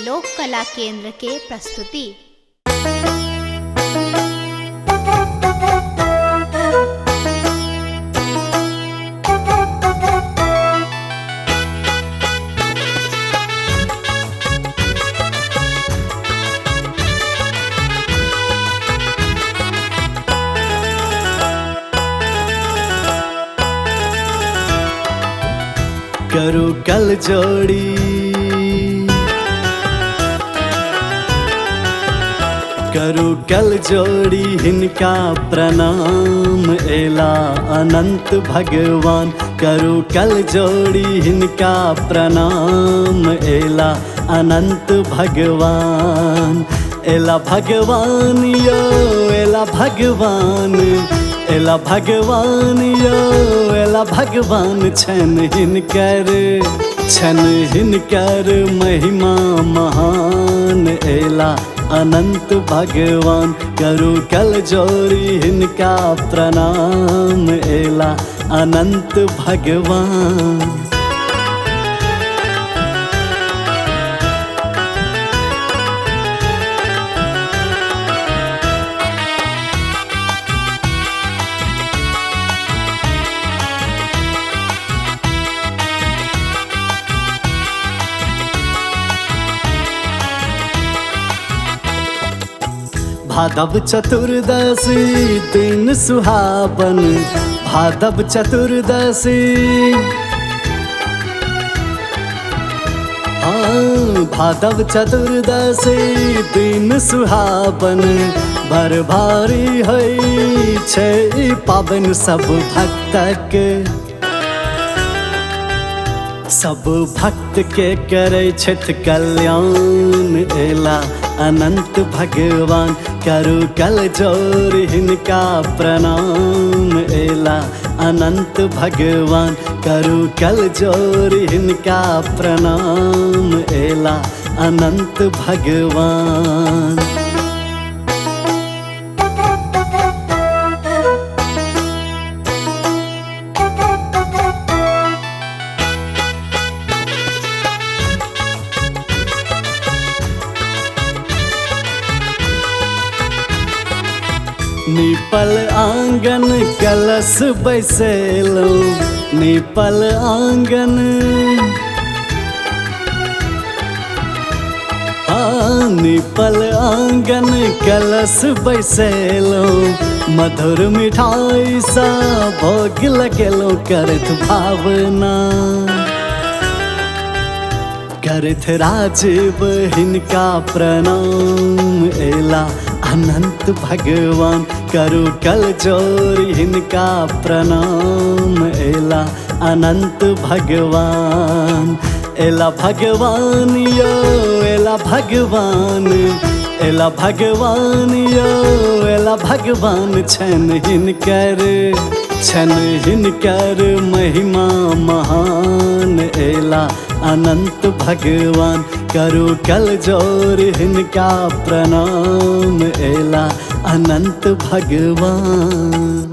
लोक कला केंद्र के प्रस्तुति। करूं कल जोड़ी, करूं कल जोड़ी हिनका प्रणाम, एला अनंत भगवान। करूं कल जोड़ी हिनका प्रणाम, एला अनंत भगवान। एला भगवान यो एला भगवान, एला भगवान यो एला भगवान। छन हिनकर महिमा महान, एला अनंत भगवान। करूं कल जोड़ी हिनका प्रणाम, एला अनंत भगवान। भादव चतुर्दशी दिन सुहावन, भादव चतुर्दशी, हाँ भादव चतुर्दशी दिन सुहावन। बड़ भारी है छै पाबन सब भक्तक, सब भक्त के करे छथि कल्याण, एला अनंत भगवान। करूं कल जोड़ी हिनका प्रणाम, एला अनंत भगवान। करूं कल जोड़ी हिनका प्रणाम, एला अनंत भगवान। नीपल आंगन कलश बैसेलो, नीपल आंगन, हाँ नीपल आंगन कलश बैसेलो। मधुर मिठाई सा भोग लगेलो, करत भावना करत राजीव हिनका प्रणाम, एला अनंत भगवान। करूं कल जोड़ी हिनका प्रणाम, एला अनंत भगवान। एला भगवान यो एला भगवान, एला भगवान यो एला भगवान। छन हिनकर महिमा महान, एला अनंत भगवान। करूं कल जोड़ी हिनका प्रणाम, एला अनंत भगवान।